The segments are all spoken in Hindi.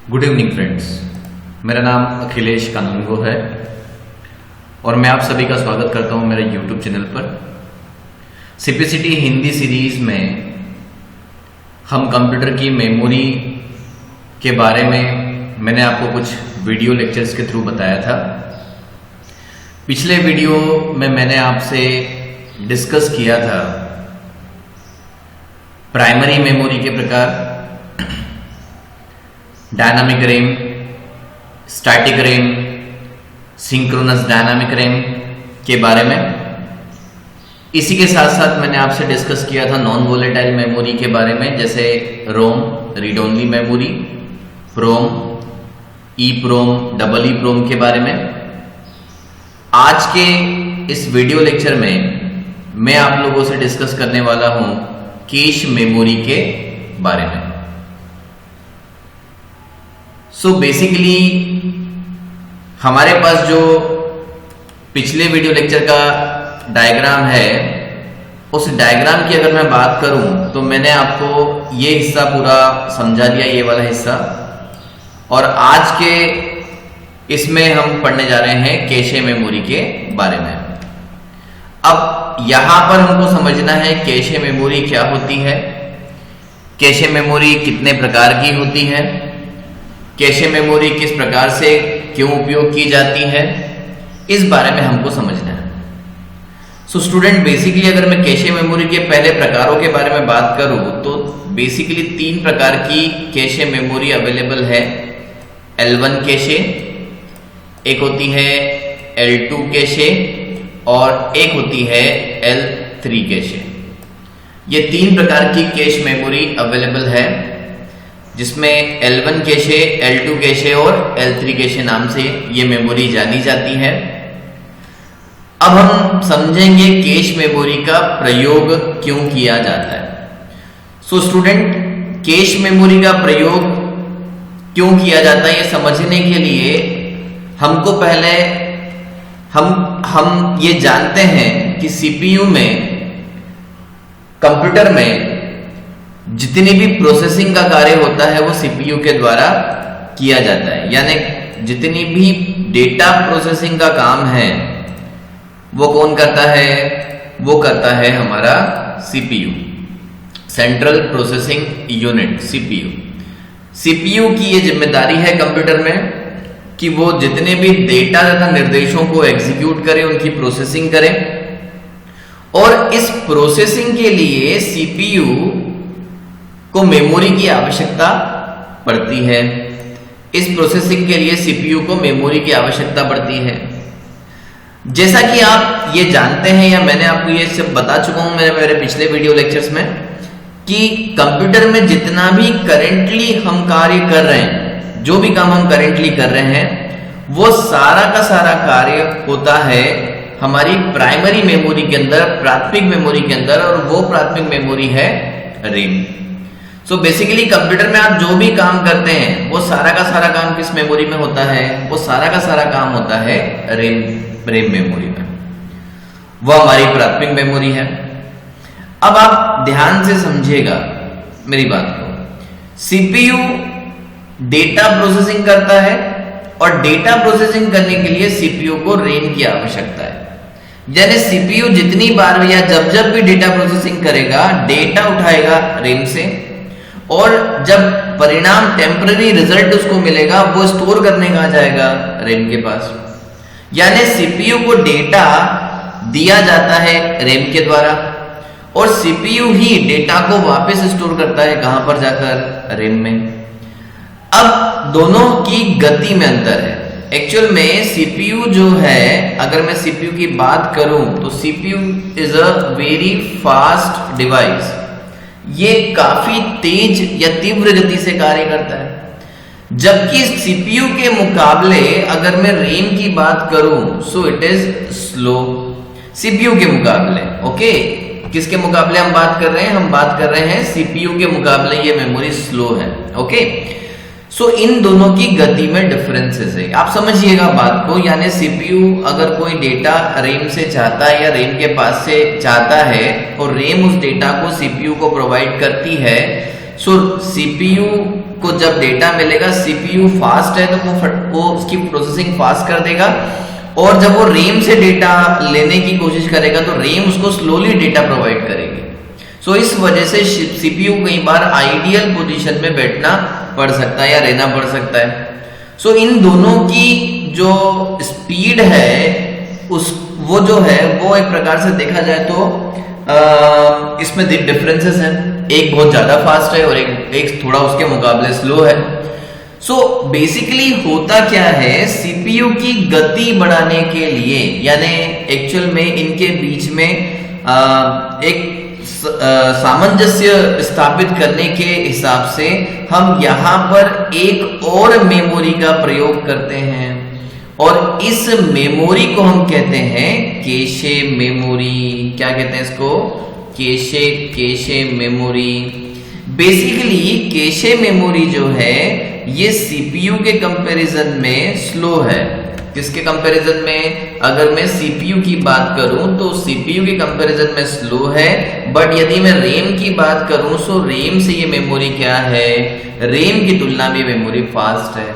गुड इवनिंग फ्रेंड्स, मेरा नाम अखिलेश कानूनगो है और मैं आप सभी का स्वागत करता हूं मेरे यूट्यूब चैनल पर। सीपीसीटी हिंदी सीरीज में हम कंप्यूटर की मेमोरी के बारे में मैंने आपको कुछ वीडियो लेक्चर्स के थ्रू बताया था। पिछले वीडियो में मैंने आपसे डिस्कस किया था प्राइमरी मेमोरी के प्रकार, dynamic RAM, static RAM, synchronous dynamic RAM के बारे में। इसी के साथ साथ मैंने आपसे डिस्कस किया था नॉन वोलेटाइल मेमोरी के बारे में, जैसे रोम, रीड ओनली मेमोरी, प्रोम, ईप्रोम, डबल ईप्रोम के बारे में। आज के इस वीडियो लेक्चर में मैं आप लोगों से डिस्कस करने वाला हूं कैश मेमोरी के बारे में। बेसिकली हमारे पास जो पिछले वीडियो लेक्चर का डायग्राम है, उस डायग्राम की अगर मैं बात करूं तो मैंने आपको ये हिस्सा पूरा समझा दिया, ये वाला हिस्सा। और आज के इसमें हम पढ़ने जा रहे हैं कैशे मेमोरी के बारे में। अब यहां पर हमको समझना है कैशे मेमोरी क्या होती है, कैशे मेमोरी कितने प्रकार की होती है, कैशे मेमोरी किस प्रकार से क्यों उपयोग की जाती है, इस बारे में हमको समझना है। स्टूडेंट, बेसिकली अगर मैं कैशे मेमोरी के पहले प्रकारों के बारे में बात करूं तो बेसिकली 3 प्रकार की कैशे मेमोरी अवेलेबल है। L1 कैशे, एक होती है L2 कैशे और एक होती है L3 कैशे। ये 3 प्रकार की कैश मेमोरी अवेलेबल है, जिसमें L1 कैशे, L2 कैशे और L3 कैशे नाम से ये मेमोरी जानी जाती है। अब हम समझेंगे कैश मेमोरी का प्रयोग क्यों किया जाता है। स्टूडेंट, कैश मेमोरी का प्रयोग क्यों किया जाता है, ये समझने के लिए हमको पहले हम ये जानते हैं कि सीपीयू में, कंप्यूटर में जितनी भी प्रोसेसिंग का कार्य होता है वो सीपीयू के द्वारा किया जाता है। यानी जितनी भी डेटा प्रोसेसिंग का काम है वो कौन करता है? वो करता है हमारा CPU, central processing unit, CPU. CPU की ये जिम्मेदारी है कंप्यूटर में कि वो जितने भी डेटा तथा निर्देशों को एग्जीक्यूट करे, उनकी प्रोसेसिंग करे। और इस प्रोसेसिंग के लिए सीपीयू को मेमोरी की आवश्यकता पड़ती है। इस प्रोसेसिंग के लिए सीपीयू को मेमोरी की आवश्यकता पड़ती है। जैसा कि आप ये जानते हैं, या मैंने आपको ये सब बता चुका हूं मेरे पिछले वीडियो लेक्चर्स में, कि कंप्यूटर में जितना भी करेंटली हम कार्य कर रहे हैं, जो भी काम हम करेंटली कर रहे हैं, वो सारा का सारा कार्य होता है हमारी प्राइमरी मेमोरी के अंदर, प्राथमिक मेमोरी के अंदर, और वो प्राथमिक मेमोरी है रैम। बेसिकली कंप्यूटर में आप जो भी काम करते हैं वो सारा का सारा काम किस मेमोरी में होता है? वो सारा का सारा काम होता है रैम मेमोरी में। वो हमारी प्राथमिक मेमोरी है। अब आप ध्यान से समझिएगा मेरी बात को। सीपीयू डेटा प्रोसेसिंग करता है और डेटा प्रोसेसिंग करने के लिए सीपीयू को रैम की आवश्यकता है। यानी सीपीयू जितनी बार या जब भी डेटा प्रोसेसिंग करेगा, डेटा उठाएगा रैम से, और जब परिणाम, टेम्पररी रिजल्ट उसको मिलेगा, वो स्टोर करने कहां जाएगा? रैम के पास। यानी सीपीयू को डेटा दिया जाता है रैम के द्वारा, और सीपीयू ही डेटा को वापस स्टोर करता है कहां पर जाकर? रैम में। अब दोनों की गति में अंतर है। एक्चुअल में सीपीयू जो है, अगर मैं सीपीयू की बात करूं तो CPU is a very fast device. ये काफी तेज या तीव्र गति से कार्य करता है, जबकि सीपीयू के मुकाबले अगर मैं रैम की बात करूं so it is slow. CPU के मुकाबले, ओके, किसके मुकाबले हम बात कर रहे हैं? हम बात कर रहे हैं सीपीयू के मुकाबले ये मेमोरी स्लो है, ओके। इन दोनों की गति में डिफरेंसेस है, आप समझिएगा बात को। यानी सीपीयू अगर कोई डेटा रैम से चाहता है या रैम के पास से चाहता है और रैम उस डेटा को सीपीयू को प्रोवाइड करती है, सीपीयू को जब डेटा मिलेगा, सीपीयू फास्ट है तो वो उसकी प्रोसेसिंग फास्ट कर देगा, और जब वो रेम से डेटा लेने की कोशिश करेगा तो रेम उसको स्लोली डेटा प्रोवाइड करेगी। सो इस वजह से सीपीयू कई बार आइडियल पोजीशन में बैठना पड़ सकता है या रहना पड़ सकता है। सो इन दोनों की जो स्पीड है वो जो है वो एक प्रकार से देखा जाए तो इसमें डिफरेंसेस हैं, एक बहुत ज्यादा फास्ट है और एक थोड़ा उसके मुकाबले स्लो है। सो बेसिकली होता क्या है, सीपीयू की गति बढ़ाने के लिए यानी एक्चुअल में इनके बीच में एक सामंजस्य स्थापित करने के हिसाब से हम यहाँ पर एक और मेमोरी का प्रयोग करते हैं, और इस मेमोरी को हम कहते हैं कैशे मेमोरी। क्या कहते हैं इसको? Cache memory. Basically cache memory जो है ये सीपीयू के कंपैरिजन में स्लो है। किसके कंपैरिजन में? अगर मैं सीपीयू की बात करूं तो सीपीयू के कंपैरिजन में स्लो है, बट यदि मैं रेम की बात करूं तो रेम से ये मेमोरी क्या है, रेम की तुलना में मेमोरी फास्ट है।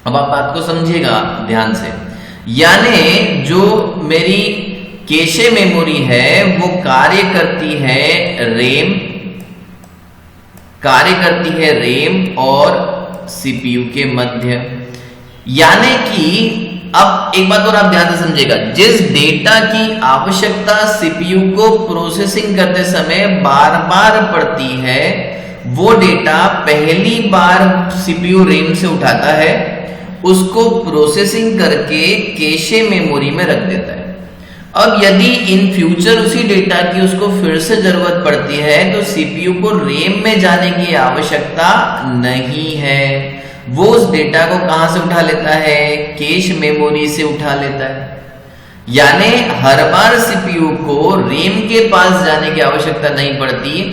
अब आप बात को समझिएगा ध्यान से, यानी जो मेरी कैशे मेमोरी है वो कार्य करती है रेम और सीपीयू के मध्य। यानी कि अब एक बात और आप ध्यान से समझिएगा, जिस डेटा की आवश्यकता सीपीयू को प्रोसेसिंग करते समय बार बार पड़ती है, वो डेटा पहली बार सीपीयू रेम से उठाता है, उसको प्रोसेसिंग करके कैशे मेमोरी में रख देता है। अब यदि इन फ्यूचर उसी डेटा की उसको फिर से जरूरत पड़ती है तो सीपीयू को रेम में जाने की आवश्यकता नहीं है, वो उस डेटा को कहां से उठा लेता है? कैश मेमोरी से उठा लेता है। यानी हर बार सीपीयू को रेम के पास जाने की आवश्यकता नहीं पड़ती,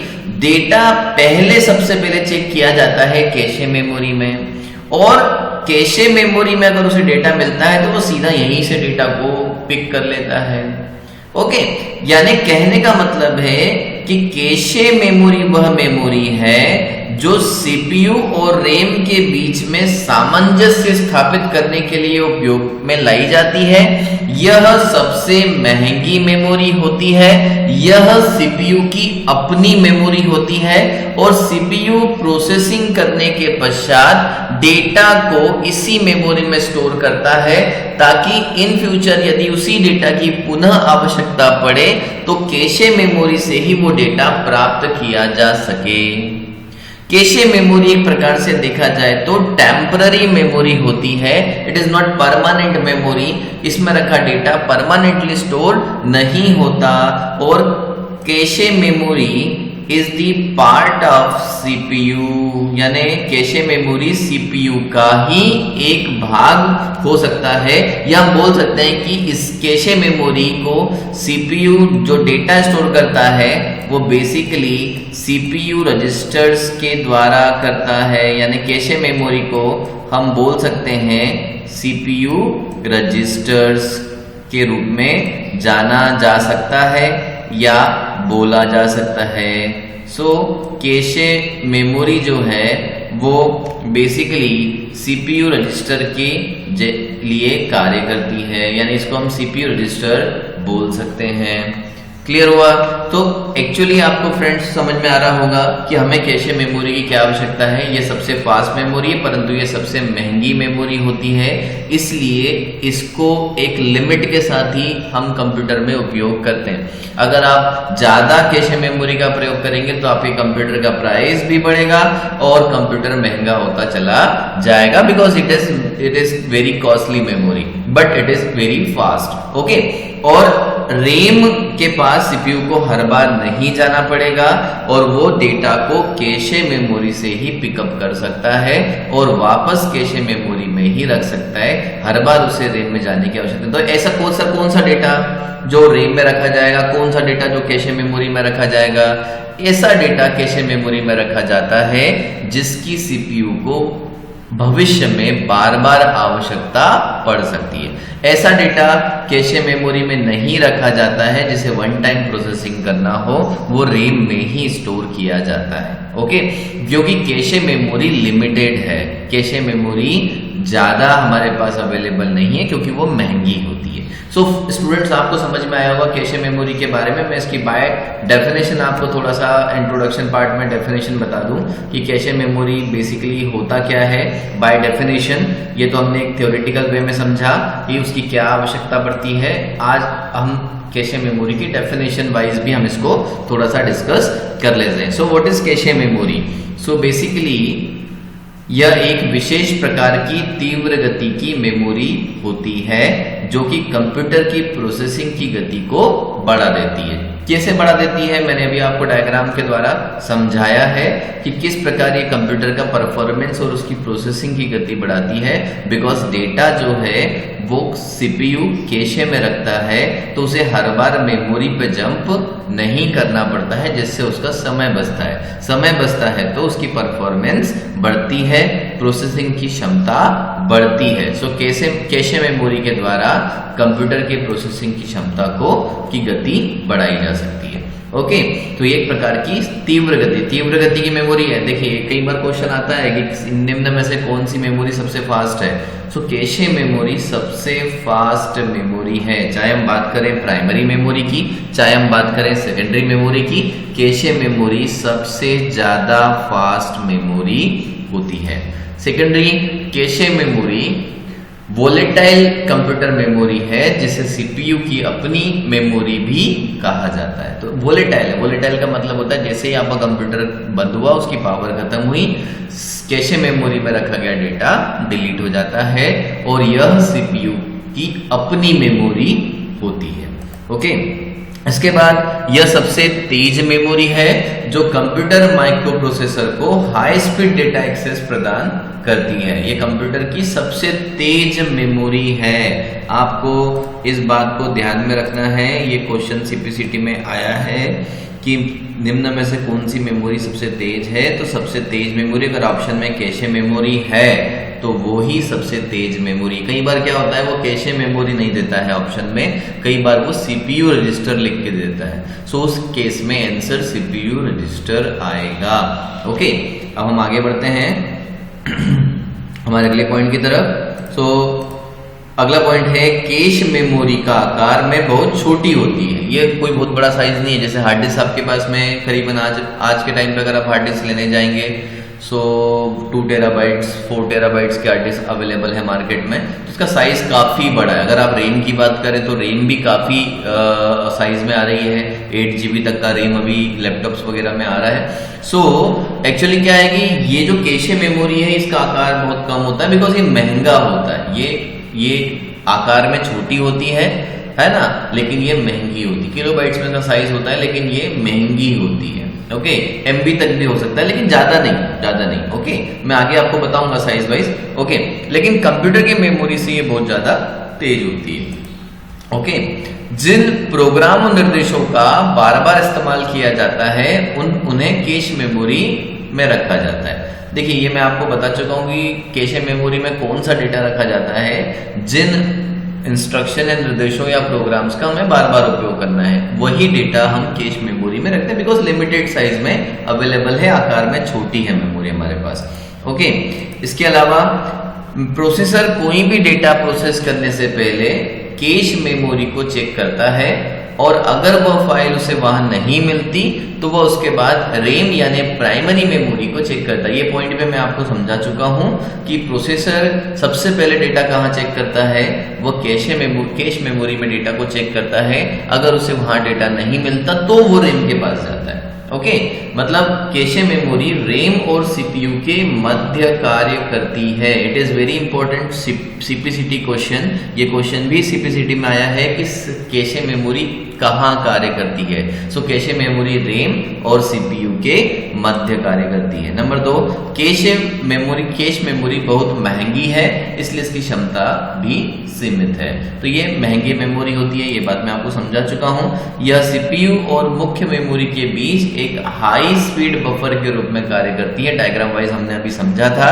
डेटा पहले सबसे पहले चेक किया जाता है कैशे मेमोरी में, और कैशे मेमोरी में अगर उसे डेटा मिलता है तो वो सीधा यहीं से डेटा को पिक कर लेता है। ओके, यानी कहने का मतलब है कि कैशे मेमोरी वह मेमोरी है जो सीपीयू और रेम के बीच में सामंजस्य स्थापित करने के लिए उपयोग में लाई जाती है। यह सबसे महंगी मेमोरी होती है, यह सीपीयू की अपनी मेमोरी होती है, और सीपीयू प्रोसेसिंग करने के पश्चात डेटा को इसी मेमोरी में स्टोर करता है, ताकि इन फ्यूचर यदि उसी डेटा की पुनः आवश्यकता पड़े तो कैशे मेमोरी से ही वो डेटा प्राप्त किया जा सके। कैशे मेमोरी एक प्रकार से देखा जाए तो टेम्पररी मेमोरी होती है, it is not permanent memory. इसमें रखा डेटा परमानेंटली स्टोर नहीं होता, और cache memory is the part of CPU, यानी कैशे मेमोरी सीपीयू का ही एक भाग हो सकता है, या हम बोल सकते हैं कि इस कैशे मेमोरी को सीपीयू जो डेटा स्टोर करता है वो बेसिकली सीपीयू रजिस्टर्स के द्वारा करता है, यानी कैशे मेमोरी को हम बोल सकते हैं सीपीयू रजिस्टर्स के रूप में जाना जा सकता है या बोला जा सकता है। सो कैशे मेमोरी जो है वो बेसिकली सीपीयू रजिस्टर के लिए कार्य करती है, यानी इसको हम सीपीयू रजिस्टर बोल सकते हैं। क्लियर हुआ? तो एक्चुअली आपको फ्रेंड्स समझ में आ रहा होगा कि हमें कैशे मेमोरी की क्या आवश्यकता है। ये सबसे फास्ट मेमोरी है, परंतु ये सबसे महंगी मेमोरी होती है, इसलिए इसको एक लिमिट के साथ ही हम कंप्यूटर में उपयोग करते हैं। अगर आप ज्यादा कैशे मेमोरी का प्रयोग करेंगे तो आपके कंप्यूटर का प्राइस भी बढ़ेगा और कंप्यूटर महंगा होता चला जाएगा, because it is very costly memory but it is very fast. Okay, और रेम के पास सीपीयू को हर बार नहीं जाना पड़ेगा और वो डेटा को कैशे मेमोरी से ही पिकअप कर सकता है और वापस कैशे मेमोरी में ही रख सकता है, हर बार उसे रेम में जाने की आवश्यकता। तो ऐसा कौन सा डेटा जो रेम में रखा जाएगा, कौन सा डेटा जो कैशे मेमोरी में रखा जाएगा? ऐसा डेटा कैशे मेमोरी में रखा जाता है जिसकी सीपीयू को भविष्य में बार बार आवश्यकता पड़ सकती है। ऐसा डेटा कैशे मेमोरी में नहीं रखा जाता है जिसे वन टाइम प्रोसेसिंग करना हो, वो रैम में ही स्टोर किया जाता है। ओके, क्योंकि कैशे मेमोरी लिमिटेड है, कैशे मेमोरी ज्यादा हमारे पास अवेलेबल नहीं है क्योंकि वो महंगी होती है। सो स्टूडेंट्स, आपको समझ में आया होगा कैशे मेमोरी के बारे में। मैं इसकी बाय डेफिनेशन आपको थोड़ा सा इंट्रोडक्शन पार्ट में डेफिनेशन बता दूं कि कैशे मेमोरी बेसिकली होता क्या है। बाय डेफिनेशन ये तो हमने एक थ्योरेटिकल वे में समझा कि उसकी क्या आवश्यकता पड़ती है। आज हम कैशे मेमोरी की डेफिनेशन वाइज भी हम इसको थोड़ा सा डिस्कस कर लेते हैं। So what is cache memory? So basically यह एक विशेष प्रकार की तीव्र गति की मेमोरी होती है जो कि कंप्यूटर की प्रोसेसिंग की गति को बढ़ा देती है। कैसे बढ़ा देती है, मैंने अभी आपको डायग्राम के द्वारा समझाया है कि किस प्रकार ये कंप्यूटर का परफॉर्मेंस और उसकी प्रोसेसिंग की गति बढ़ाती है। बिकॉज डेटा जो है वो सीपीयू कैशे में रखता है तो उसे हर बार मेमोरी पे जंप नहीं करना पड़ता है, जिससे उसका समय बचता है। समय बचता है तो उसकी परफॉर्मेंस बढ़ती है, प्रोसेसिंग की क्षमता बढ़ती है। सो कैशे मेमोरी के द्वारा कंप्यूटर के प्रोसेसिंग की क्षमता की गति बढ़ाई जा सकती है। ओके, तो ये एक प्रकार की तीव्र गति की मेमोरी है। देखिए कई बार क्वेश्चन आता है कि निम्न में से कौन सी मेमोरी सबसे फास्ट है। सो कैशे मेमोरी सबसे फास्ट मेमोरी है, चाहे हम बात करें प्राइमरी मेमोरी की, चाहे हम बात करें सेकेंडरी मेमोरी की। कैशे मेमोरी सबसे ज्यादा फास्ट मेमोरी होती है। Secondary cache memory volatile computer memory है जिसे सीपीयू की अपनी मेमोरी भी कहा जाता है। तो वोलेटाइल का मतलब होता है जैसे ही आपका कंप्यूटर बंद हुआ, उसकी पावर खत्म हुई, कैशे मेमोरी में रखा गया डेटा डिलीट हो जाता है और यह सीपीयू की अपनी मेमोरी होती है। ओके, इसके बाद यह सबसे तेज मेमोरी है जो कंप्यूटर माइक्रो प्रोसेसर को हाई स्पीड डेटा एक्सेस प्रदान करती है। ये कंप्यूटर की सबसे तेज मेमोरी है। आपको इस बात को ध्यान में रखना है। ये क्वेश्चन सीपीसीटी में आया है कि निम्न में से कौन सी मेमोरी सबसे तेज है। तो सबसे तेज मेमोरी अगर ऑप्शन में कैशे मेमोरी है तो वो ही सबसे तेज मेमोरी। कई बार क्या होता है वो कैशे मेमोरी नहीं देता है ऑप्शन में, कई बार वो सीपीयू रजिस्टर लिख के देता है। सो उस केस में आंसर सीपीयू रजिस्टर आएगा। ओके, अब हम आगे बढ़ते हैं हमारे अगले पॉइंट की तरफ। सो अगला पॉइंट है कैश मेमोरी का आकार में बहुत छोटी होती है। ये कोई बहुत बड़ा साइज नहीं है। जैसे हार्ड डिस्क आपके पास में करीबन आज के टाइम पे अगर आप हार्ड डिस्क लेने जाएंगे सो 2 टेराबाइट्स 4 टेराबाइट्स के हार्ड डिस्क अवेलेबल है मार्केट में। तो इसका साइज काफी बड़ा है। अगर आप रैम की बात करें तो रैम भी काफी साइज में आ रही है। 8 GB तक का रैम अभी लैपटॉप्स वगैरह में आ रहा है। सो एक्चुअली क्या है कि ये जो कैशे मेमोरी है इसका आकार बहुत कम होता है बिकॉज ये महंगा होता है। ये आकार में छोटी होती है ना, लेकिन ये महंगी होती है। किलोबाइट्स में इसका साइज होता है लेकिन ये महंगी होती है। ओके, MB तक भी हो सकता है लेकिन ज्यादा नहीं। ओके, मैं आगे आपको बताऊंगा साइज वाइज। ओके, लेकिन कंप्यूटर की मेमोरी से ये बहुत ज्यादा तेज होती है। ओके, जिन प्रोग्राम और निर्देशों का बार बार इस्तेमाल किया जाता है उन्हें कैश मेमोरी में रखा जाता है। देखिए ये मैं आपको बता चुका हूं कि कैशे मेमोरी में कौन सा डेटा रखा जाता है, जिन इंस्ट्रक्शन या निर्देशों या प्रोग्राम्स का हमें बार बार उपयोग करना है वही डेटा हम कैश मेमोरी में रखते हैं बिकॉज लिमिटेड साइज में अवेलेबल है, आकार में छोटी है मेमोरी हमारे पास। ओके, इसके अलावा प्रोसेसर कोई भी डेटा प्रोसेस करने से पहले कैश मेमोरी को चेक करता है और अगर वह फाइल उसे वहां नहीं मिलती तो वह उसके बाद रैम यानी प्राइमरी मेमोरी को चेक करता है। ये पॉइंट पे मैं आपको समझा चुका हूं कि प्रोसेसर सबसे पहले डेटा कहां चेक करता है, वह कैश मेमोरी में डेटा को चेक करता है। अगर उसे वहां डेटा नहीं मिलता तो वो रैम के पास जाता है। ओके, मतलब कैशे मेमोरी रैम और सीपीयू के मध्य कार्य करती है। It is very important CPCT question. ये क्वेश्चन भी सीपीसीटी में आया है कि कैशे मेमोरी कहाँ कार्य करती है? सो कैशे मेमोरी रैम और सीपीयू के मध्य कार्य करती है। नंबर 2, कैश मेमोरी बहुत महंगी है, इसलिए इसकी क्षमता भी सीमित है। तो ये महंगी मेमोरी होती है, ये बात मैं आपको समझा चुका हूं। यह सीपीयू और मुख्य मेमोरी के बीच एक हाई स्पीड बफर के रूप में कार्य करती है, डायग्राम वाइज हमने अभी समझा था।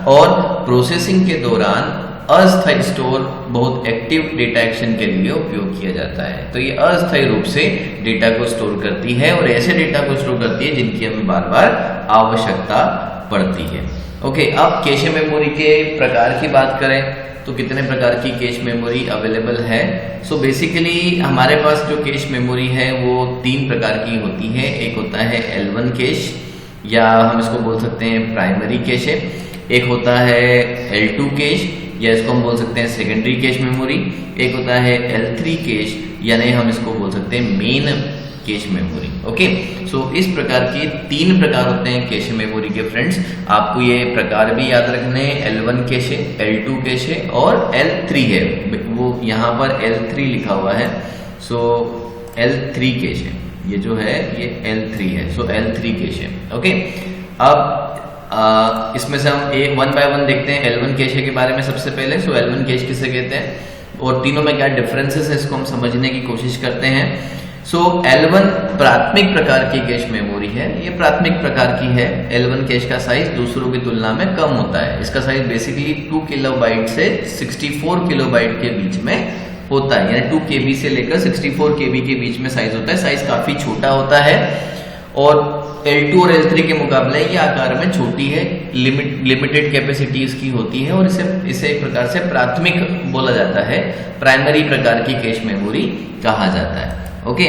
और प्रोसेसिंग के दौरान अस्थायी स्टोर बहुत एक्टिव डेटा एक्शन के लिए उपयोग किया जाता है। तो ये अस्थायी रूप से डेटा को स्टोर करती है और ऐसे डेटा को स्टोर करती है जिनकी हमें बार बार आवश्यकता पड़ती है। ओके, अब कैशे मेमोरी के प्रकार की बात करें तो कितने प्रकार की कैश मेमोरी अवेलेबल है? सो बेसिकली हमारे पास जो कैश मेमोरी है वो 3 प्रकार की होती है। एक होता है L1 कैश, या हम इसको बोल सकते हैं प्राइमरी कैश। एक होता है L2 कैश, या इसको हम बोल सकते हैं सेकेंडरी कैश मेमोरी। एक होता है L3 कैश, यानी हम इसको बोल सकते हैं मेन कैश मेमोरी। ओके, सो इस प्रकार के 3 प्रकार होते हैं कैश मेमोरी के फ्रेंड्स। आपको ये प्रकार भी याद रखने हैं, L1 कैश है, L2 कैश है और L3 है। वो यहाँ पर L3 लिखा हुआ है, सो L3 कैश है। ये जो है ये L3 है, सो L3 कैश है। ओके, अब इसमें से हम एक 1 बाय 1 देखते हैं। L1 कैशे के बारे में सबसे पहले। सो L1 कैश किसे कहते हैं और तीनों में क्या डिफरेंसेस है, इसको हम समझने की कोशिश करते हैं। सो L1 प्राथमिक प्रकार की कैश मेमोरी है, ये प्राथमिक प्रकार की है। L1 कैश का साइज दूसरों की तुलना में कम होता है। इसका साइज बेसिकली 2 किलोबाइट से 64 किलोबाइट के बीच में होता है, यानी 2 KB से लेकर 64 KB के बीच में साइज होता है। साइज काफी छोटा होता है और L2 और L3 के मुकाबले ये आकार में छोटी है, लिमिटेड कैपेसिटी इसकी होती है और इसे एक प्रकार से प्राथमिक बोला जाता है, प्राइमरी प्रकार की कैश मेमोरी कहा जाता है। ओके,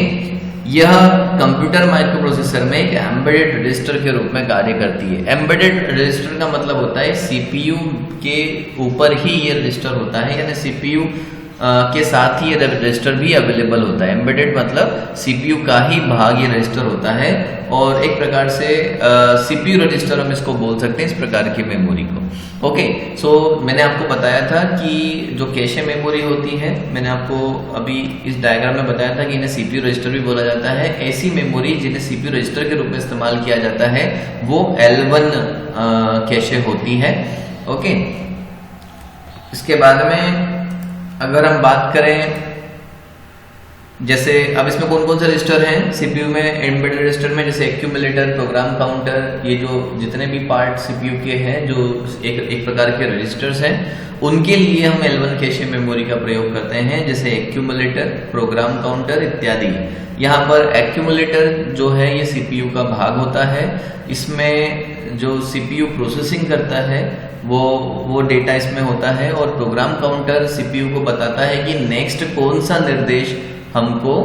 यह कंप्यूटर माइक्रोप्रोसेसर में एक एम्बेडेड रजिस्टर के रूप में कार्य करती है। एम्बेडेड रजिस्टर का मतलब होता है सीपीयू के ऊपर ही ये रजिस्टर होता है, यानी सीपीयू के साथ ही ये रजिस्टर भी अवेलेबल होता है। एम्बेडेड मतलब सीपीयू का ही भाग ये रजिस्टर होता है और एक प्रकार से सीपीयू रजिस्टर हम इसको बोल सकते हैं, इस प्रकार की मेमोरी को। ओके, सो मैंने आपको बताया था कि जो कैशे मेमोरी होती है, मैंने आपको अभी इस डायग्राम में बताया था कि इन्हें सीपीयू रजिस्टर भी बोला जाता है। ऐसी मेमोरी जिन्हें सीपीयू रजिस्टर के रूप में इस्तेमाल किया जाता है वो L1 कैशे होती है। ओके, इसके बाद में अगर हम बात करें, जैसे अब इसमें कौन कौन से रजिस्टर हैं सीपीयू में, एम्बेडेड रजिस्टर में, जैसे एक्यूमुलेटर, प्रोग्राम काउंटर, ये जो जितने भी पार्ट सीपीयू के हैं जो एक प्रकार के रजिस्टर्स हैं, उनके लिए हम L1 कैशे मेमोरी का प्रयोग करते हैं, जैसे एक्यूमुलेटर, प्रोग्राम काउंटर इत्यादि। यहाँ पर एक्यूमुलेटर जो है ये सीपीयू का भाग होता है। इसमें जो सीपीयू प्रोसेसिंग करता है वो डेटा इसमें होता है और प्रोग्राम काउंटर सीपीयू को बताता है कि नेक्स्ट कौन सा निर्देश हमको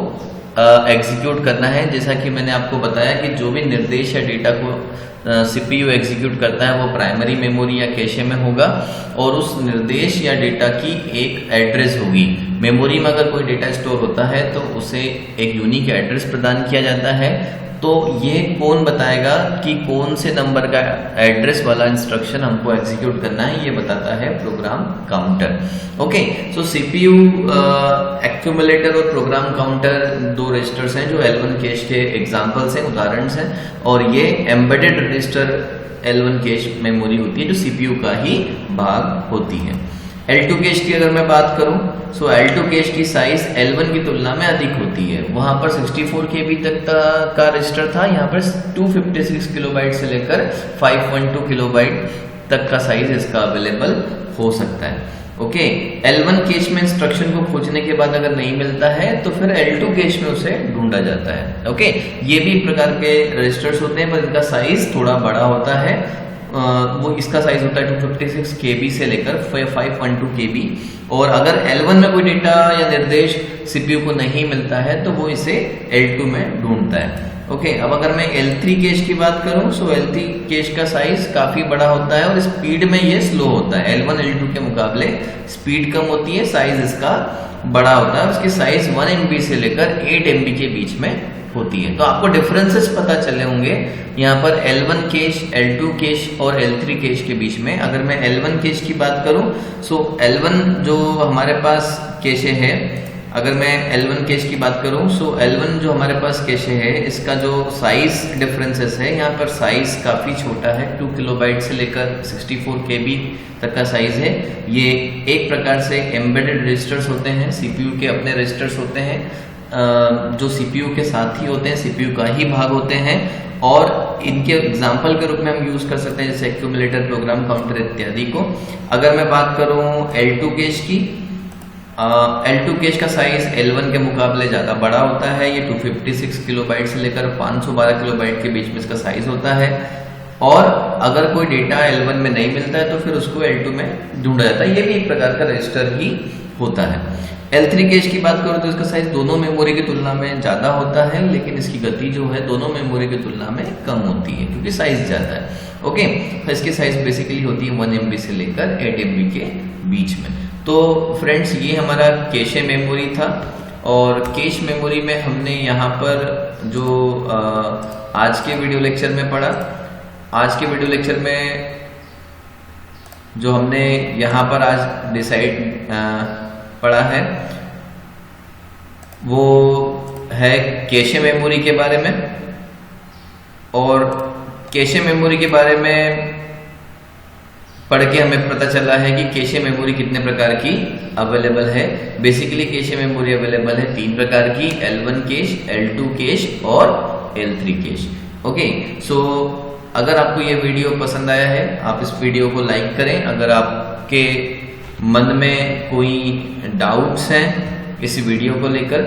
एग्जीक्यूट करना है। जैसा कि मैंने आपको बताया कि जो भी निर्देश या डेटा को सीपीयू एग्जीक्यूट करता है वो प्राइमरी मेमोरी या कैशे में होगा और उस निर्देश या डेटा की एक एड्रेस होगी। मेमोरी में अगर कोई डेटा स्टोर होता है तो उसे एक यूनिक एड्रेस प्रदान किया जाता है। तो ये कौन बताएगा कि कौन से नंबर का एड्रेस वाला इंस्ट्रक्शन हमको एग्जीक्यूट करना है, ये बताता है प्रोग्राम काउंटर। ओके, सो सीपीयू, एक्यूमुलेटर और प्रोग्राम काउंटर 2 रजिस्टर्स हैं जो L1 कैश के एग्जांपल्स हैं, उदाहरण हैं, और ये embedded register L1 cache memory होती है जो सीपीयू का ही भाग होती है। L2 कैश की अगर मैं बात करूं, सो L2 कैश की साइज L1 की तुलना में अधिक होती है। वहां पर 64 KB तक का रजिस्टर था, यहाँ पर 256 किलोबाइट से लेकर 512 किलोबाइट तक का साइज इसका अवेलेबल हो सकता है। ओके, L1 कैश में इंस्ट्रक्शन को खोजने के बाद अगर नहीं मिलता है तो फिर L2 कैश में उसे ढूंढा जाता है। ओके, ये भी प्रकार के रजिस्टर्स होते हैं पर इनका साइज थोड़ा बड़ा होता है। वो इसका साइज होता है 256 KB से लेकर 512 KB, और अगर L1 में कोई डेटा या निर्देश सीपीयू को नहीं मिलता है तो वो इसे L2 में ढूंढता है। ओके, अब अगर मैं L3 कैश की बात करूं, सो L3 कैश का साइज काफी बड़ा होता है और स्पीड में ये स्लो होता है। L1 L2 के मुकाबले स्पीड कम होती है, साइज इसका बड़ा होता है। उसकी साइज 1 MB से लेकर 8 MB के बीच में होती है। तो आपको डिफरेंसेस पता चले होंगे यहाँ पर L1 कैश, L2 कैश और L3 कैश के बीच में। अगर मैं L1 कैश की बात करूं, सो L1 जो हमारे पास कैशे है अगर मैं L1 कैश की बात करूं, सो L1 जो हमारे पास कैश है, इसका जो साइज डिफरेंसेस है, यहाँ पर साइज काफ़ी छोटा है, 2 किलोबाइट से लेकर 64 KB तक का साइज है। ये एक प्रकार से एम्बेडेड रजिस्टर्स होते हैं, CPU के अपने रजिस्टर्स होते हैं, जो CPU के साथ ही होते हैं, CPU का ही भाग होते हैं, और इनके एग्जाम्पल के रूप में हम यूज कर सकते हैं जैसे एक्यूमुलेटर, प्रोग्राम काउंटर इत्यादि को। अगर मैं बात करूं L2 कैश की, L2 कैश का साइज L1 के मुकाबले ज़्यादा बड़ा होता है। ये 256 किलोबाइट से लेकर 512 किलोबाइट के बीच में इसका साइज होता है, और अगर कोई डेटा L1 में नहीं मिलता है तो फिर उसको L2 में ढूंढा जाता है। ये भी एक प्रकार का रजिस्टर ही होता है। L3 कैश की बात करूं तो इसका साइज दोनों मेमोरी की तुलना में ज़्यादा होता है, लेकिन इसकी गति जो है दोनों मेमोरी की तुलना में कम होती है क्योंकि साइज ज़्यादा है। ओके, तो इसकी साइज बेसिकली होती है 1 MB से लेकर 8 MB के बीच में। तो फ्रेंड्स, ये हमारा कैशे मेमोरी था, और कैश मेमोरी में हमने यहाँ पर जो आज के वीडियो लेक्चर में पढ़ा, आज के वीडियो लेक्चर में जो हमने यहाँ पर आज डिसाइड पढ़ा है वो है कैशे मेमोरी के बारे में। और कैशे मेमोरी के बारे में पढ़ के हमें पता चला है कि कैशे मेमोरी कितने प्रकार की अवेलेबल है। बेसिकली कैशे मेमोरी अवेलेबल है 3 प्रकार की, L1 कैश, L2 कैश और L3 कैश। ओके, सो अगर आपको ये वीडियो पसंद आया है, आप इस वीडियो को लाइक करें। अगर आपके मन में कोई डाउट्स हैं इस वीडियो को लेकर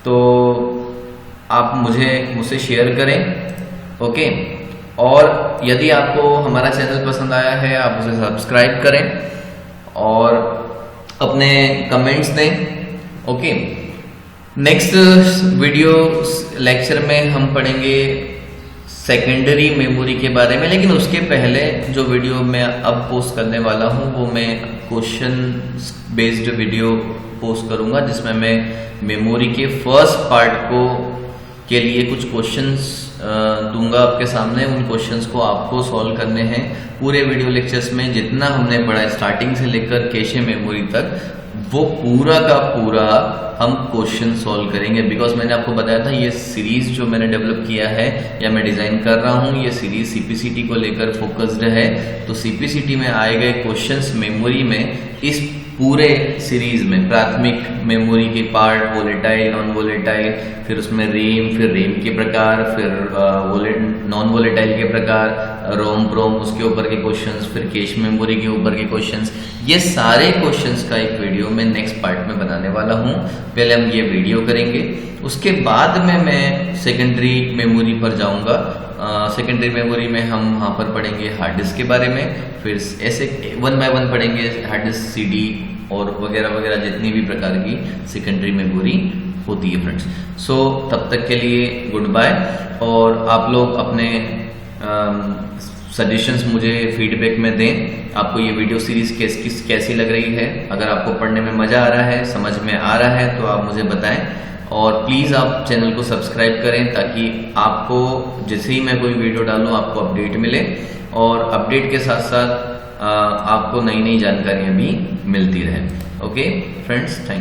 तो आप मुझसे शेयर करें। ओके, और यदि आपको हमारा चैनल पसंद आया है, आप उसे सब्सक्राइब करें और अपने कमेंट्स दें। ओके, नेक्स्ट वीडियो लेक्चर में हम पढ़ेंगे सेकेंडरी मेमोरी के बारे में, लेकिन उसके पहले जो वीडियो मैं अब पोस्ट करने वाला हूं वो मैं क्वेश्चन बेस्ड वीडियो पोस्ट करूंगा, जिसमें मैं मेमोरी के फर्स्ट पार्ट के लिए कुछ क्वेश्चंस दूंगा आपके सामने। उन क्वेश्चंस को आपको सॉल्व करने हैं। पूरे वीडियो लेक्चर्स में जितना हमने पढ़ा स्टार्टिंग से लेकर कैशे मेमोरी तक, वो पूरा का पूरा हम क्वेश्चन सॉल्व करेंगे। बिकॉज मैंने आपको बताया था ये सीरीज जो मैंने डेवलप किया है या मैं डिजाइन कर रहा हूँ, ये सीरीज सीपीसीटी को लेकर फोकस्ड है। तो सीपीसीटी में आए गए क्वेश्चंस मेमोरी में इस पूरे सीरीज में प्राथमिक मेमोरी के पार्ट, वोलेटाइल, नॉन वोलेटाइल, फिर उसमें रेम, फिर रेम के प्रकार, फिर नॉन वोलेटाइल के प्रकार, रोम प्रोम उसके ऊपर के क्वेश्चंस, फिर कैश मेमोरी के ऊपर के क्वेश्चंस, ये सारे क्वेश्चंस का एक वीडियो मैं नेक्स्ट पार्ट में बनाने वाला हूँ। पहले हम ये वीडियो करेंगे, उसके बाद में मैं सेकेंडरी मेमोरी पर जाऊँगा। सेकेंडरी मेमोरी में हम वहाँ पर पढ़ेंगे हार्ड डिस्क के बारे में, फिर ऐसे 1 बाय 1 पढ़ेंगे हार्ड डिस्क, CD और वगैरह वगैरह जितनी भी प्रकार की सेकेंडरी मेमोरी होती है फ्रेंड्स। सो तब तक के लिए गुड बाय, और आप लोग अपने सजेशंस मुझे फीडबैक में दें। आपको ये वीडियो सीरीज कैसी लग रही है? अगर आपको पढ़ने में मज़ा आ रहा है, समझ में आ रहा है तो आप मुझे बताएं, और प्लीज़ आप चैनल को सब्सक्राइब करें ताकि आपको जैसे ही मैं कोई वीडियो डालूं आपको अपडेट मिले, और अपडेट के साथ साथ आपको नई नई जानकारियां भी मिलती रहे। Okay friends, thank you.